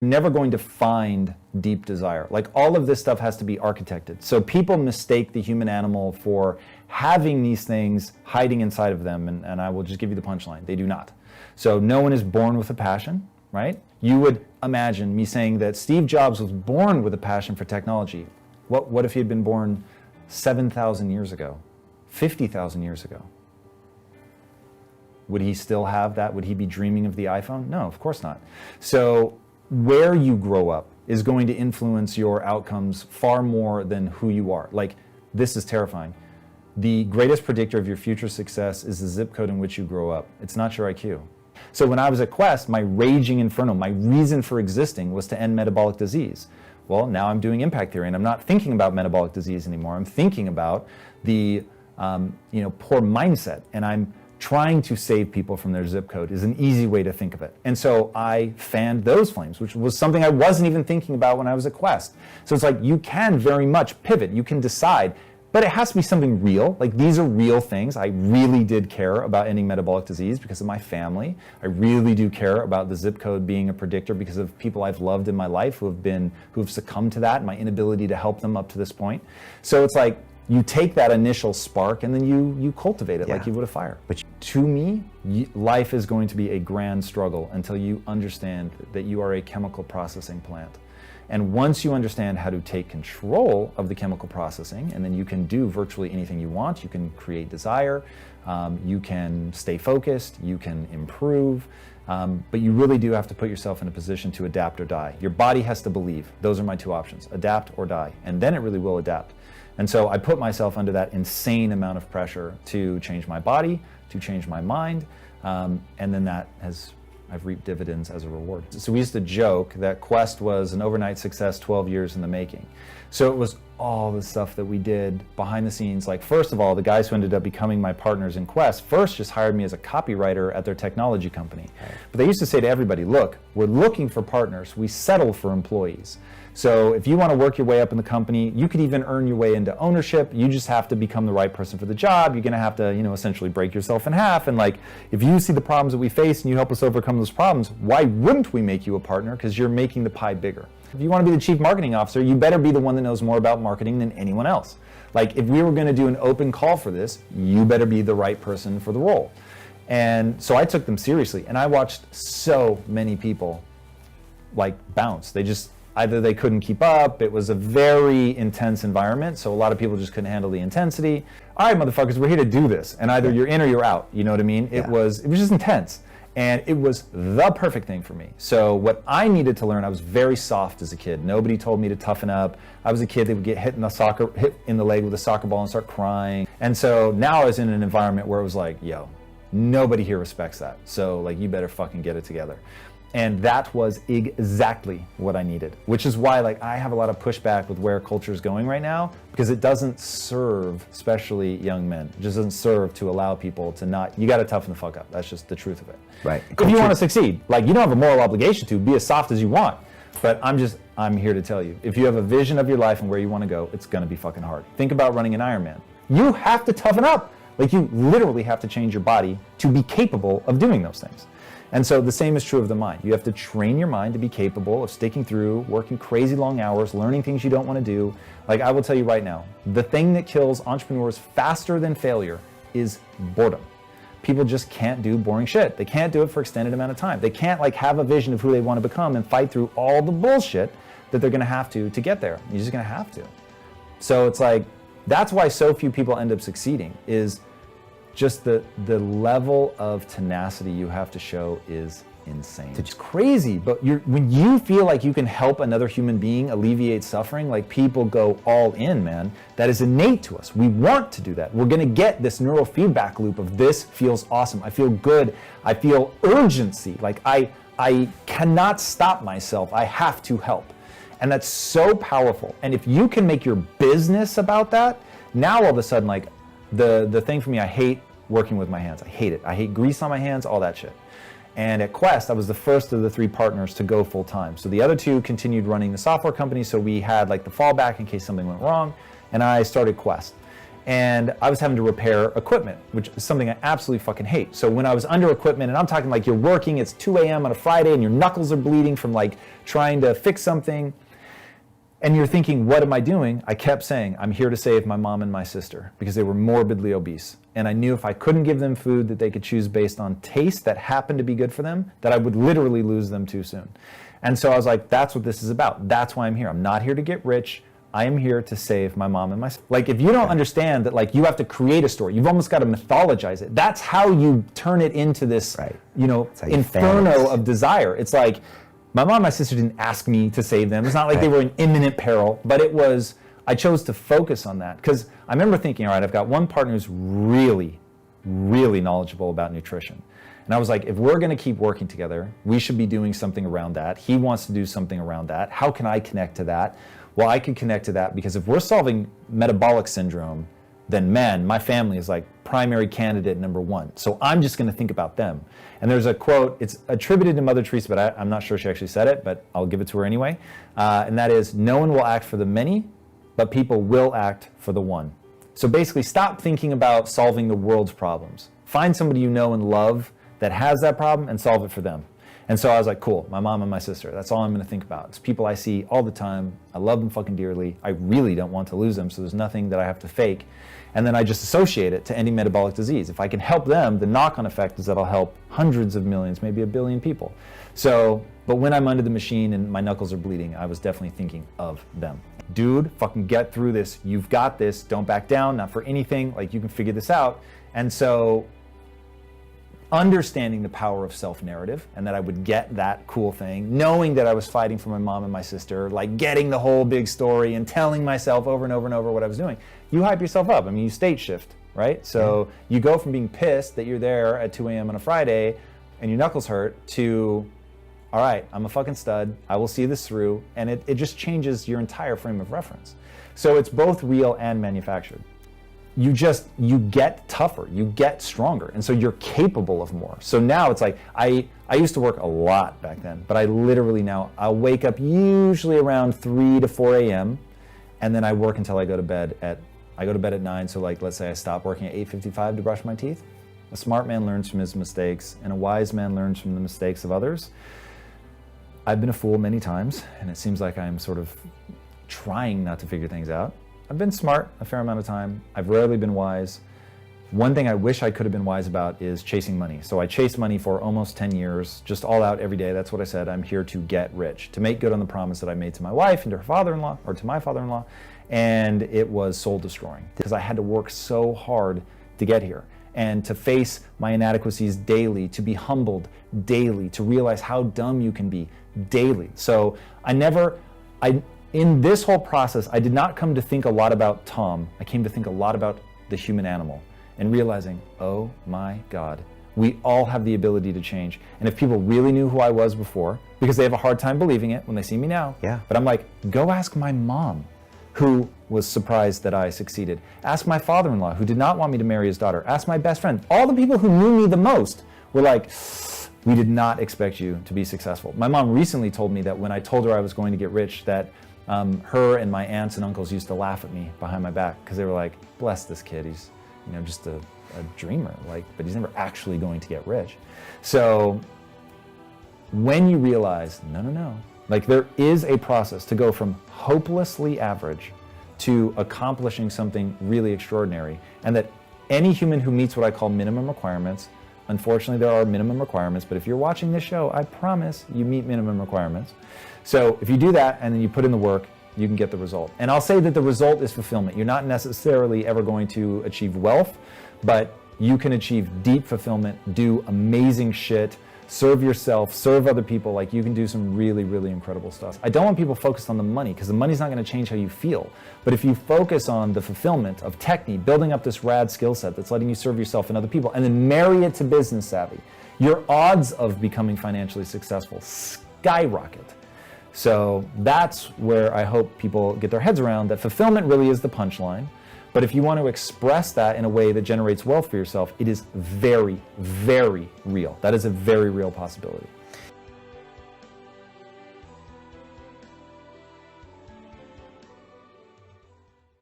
never going to find deep desire. Like all of this stuff has to be architected. So people mistake the human animal for having these things hiding inside of them, and I will just give you the punchline. They do not. So no one is born with a passion, right? You would imagine me saying that Steve Jobs was born with a passion for technology. What if he had been born 7,000 years ago, 50,000 years ago? Would he still have that? Would he be dreaming of the iPhone? No, of course not. So where you grow up is going to influence your outcomes far more than who you are. Like, this is terrifying. The greatest predictor of your future success is the zip code in which you grow up. It's not your IQ. So when I was at Quest, my raging inferno, my reason for existing was to end metabolic disease. Well, now I'm doing impact theory, and I'm not thinking about metabolic disease anymore. I'm thinking about the poor mindset, and I'm trying to save people from their zip code is an easy way to think of it. And so I fanned those flames, which was something I wasn't even thinking about when I was at Quest. So it's like, you can very much pivot, you can decide, but it has to be something real. Like, these are real things. I really did care about ending metabolic disease because of my family. I really do care about the zip code being a predictor because of people I've loved in my life who have succumbed to that and my inability to help them up to this point. So it's like, you take that initial spark and then you cultivate it like you would a fire. But to me, life is going to be a grand struggle until you understand that you are a chemical processing plant. And once you understand how to take control of the chemical processing, and then you can do virtually anything you want. You can create desire, you can stay focused, you can improve, but you really do have to put yourself in a position to adapt or die. Your body has to believe. Those are my two options, adapt or die. And then it really will adapt. And so I put myself under that insane amount of pressure to change my body, to change my mind, and then I've reaped dividends as a reward. So we used to joke that Quest was an overnight success 12 years in the making. So it was all the stuff that we did behind the scenes. Like, first of all, the guys who ended up becoming my partners in Quest first just hired me as a copywriter at their technology company. But they used to say to everybody, look, we're looking for partners. We settle for employees. So if you want to work your way up in the company, you could even earn your way into ownership. You just have to become the right person for the job. You're going to have to, essentially break yourself in half. And like, if you see the problems that we face and you help us overcome those problems, why wouldn't we make you a partner? Because you're making the pie bigger. If you want to be the chief marketing officer, you better be the one that knows more about marketing than anyone else. Like, if we were going to do an open call for this, you better be the right person for the role. And so I took them seriously, and I watched so many people like bounce. Either they couldn't keep up, it was a very intense environment, so a lot of people just couldn't handle the intensity. All right, motherfuckers, we're here to do this, and either you're in or you're out, you know what I mean? It was just intense, and it was the perfect thing for me. So what I needed to learn, I was very soft as a kid. Nobody told me to toughen up. I was a kid that would get hit in the leg with a soccer ball and start crying. And so now I was in an environment where it was like, yo, nobody here respects that. So like, you better fucking get it together. And that was exactly what I needed, which is why like I have a lot of pushback with where culture is going right now, because it doesn't serve, especially young men, it just doesn't serve to allow people to not, you got to toughen the fuck up. That's just the truth of it. Right. If you want to succeed, like, you don't have a moral obligation to be as soft as you want, but I'm here to tell you, if you have a vision of your life and where you want to go, it's going to be fucking hard. Think about running an Ironman. You have to toughen up. Like, you literally have to change your body to be capable of doing those things. And so the same is true of the mind. You have to train your mind to be capable of sticking through, working crazy long hours, learning things you don't want to do. Like, I will tell you right now, the thing that kills entrepreneurs faster than failure is boredom. People just can't do boring shit. They can't do it for extended amount of time. They can't like have a vision of who they want to become and fight through all the bullshit that they're going to have to get there. You're just going to have to. So it's like, that's why so few people end up succeeding, is just the level of tenacity you have to show is insane. It's crazy, but when you feel like you can help another human being alleviate suffering, like, people go all in, man. That is innate to us. We want to do that. We're gonna get this neural feedback loop of this feels awesome. I feel good. I feel urgency. Like, I cannot stop myself. I have to help. And that's so powerful. And if you can make your business about that, now all of a sudden, like, the thing for me, I hate working with my hands. I hate it. I hate grease on my hands, all that shit. And at Quest, I was the first of the 3 partners to go full time. So the other 2 continued running the software company, so we had like the fallback in case something went wrong, and I started Quest. and I was having to repair equipment, which is something I absolutely fucking hate. So when I was under equipment, and I'm talking like you're working, it's 2 a.m. on a Friday and your knuckles are bleeding from like trying to fix something, and you're thinking, what am I doing? I kept saying, I'm here to save my mom and my sister, because they were morbidly obese. And I knew if I couldn't give them food that they could choose based on taste that happened to be good for them, that I would literally lose them too soon. And so I was like, that's what this is about. That's why I'm here. I'm not here to get rich. I am here to save my mom and my sister. Like, if you don't understand that, like, you have to create a story, you've almost got to mythologize it. That's how you turn it into this, you know, inferno of desire. It's like, my mom and my sister didn't ask me to save them. It's not like they were in imminent peril, but it was, I chose to focus on that. Because I remember thinking, all right, I've got one partner who's really, really knowledgeable about nutrition. And I was like, if we're going to keep working together, we should be doing something around that. He wants to do something around that. How can I connect to that? Well, I can connect to that because if we're solving metabolic syndrome, then man, my family is like primary candidate number one. So I'm just going to think about them. And there's a quote, it's attributed to Mother Teresa, but I'm not sure she actually said it, but I'll give it to her anyway. And that is, no one will act for the many, but people will act for the one. So basically, stop thinking about solving the world's problems. Find somebody you know and love that has that problem and solve it for them. And so I was like, cool, my mom and my sister, that's all I'm going to think about. It's people I see all the time. I love them fucking dearly. I really don't want to lose them, so there's nothing that I have to fake. And then I just associate it to ending metabolic disease. If I can help them, the knock-on effect is that I'll help hundreds of millions, maybe 1 billion people. So, but when I'm under the machine and my knuckles are bleeding, I was definitely thinking of them. Dude, fucking get through this. You've got this. Don't back down, not for anything. Like, you can figure this out. And so, understanding the power of self-narrative and that I would get that cool thing, knowing that I was fighting for my mom and my sister, like getting the whole big story and telling myself over and over and over what I was doing. You hype yourself up. I mean, you state shift, right? So you go from being pissed that you're there at 2 a.m. on a Friday and your knuckles hurt to, all right, I'm a fucking stud. I will see this through. And it just changes your entire frame of reference. So it's both real and manufactured. You get tougher, you get stronger, and so you're capable of more. So now it's like, I used to work a lot back then, but I literally now, I'll wake up usually around 3 to 4 a.m. and then I work until I go to bed at 9. So like, let's say I stop working at 8:55 to brush my teeth. A smart man learns from his mistakes, and a wise man learns from the mistakes of others. I've been a fool many times, and it seems like I'm sort of trying not to figure things out. I've been smart a fair amount of time. I've rarely been wise. One thing I wish I could have been wise about is chasing money. So I chased money for almost 10 years, just all out every day. That's what I said. I'm here to get rich, to make good on the promise that I made to my wife and to her father-in-law, or to my father-in-law. And it was soul destroying because I had to work so hard to get here and to face my inadequacies daily, to be humbled daily, to realize how dumb you can be daily. So in this whole process, I did not come to think a lot about Tom. I came to think a lot about the human animal and realizing, oh my God, we all have the ability to change. And if people really knew who I was before, because they have a hard time believing it when they see me now, but I'm like, go ask my mom, who was surprised that I succeeded. Ask my father-in-law, who did not want me to marry his daughter. Ask my best friend. All the people who knew me the most were like, we did not expect you to be successful. My mom recently told me that when I told her I was going to get rich, that her and my aunts and uncles used to laugh at me behind my back because they were like, bless this kid, he's just a dreamer, but he's never actually going to get rich. So when you realize, no, like there is a process to go from hopelessly average to accomplishing something really extraordinary, and that any human who meets what I call minimum requirements, unfortunately there are minimum requirements, but if you're watching this show, I promise you meet minimum requirements. So if you do that and then you put in the work, you can get the result. And I'll say that the result is fulfillment. You're not necessarily ever going to achieve wealth, but you can achieve deep fulfillment, do amazing shit, serve yourself, serve other people. Like, you can do some really, really incredible stuff. I don't want people focused on the money, because the money's not going to change how you feel. But if you focus on the fulfillment of technique, building up this rad skill set that's letting you serve yourself and other people, and then marry it to business savvy, your odds of becoming financially successful skyrocket. So that's where I hope people get their heads around that fulfillment really is the punchline. But if you want to express that in a way that generates wealth for yourself, it is very, very real. That is a very real possibility.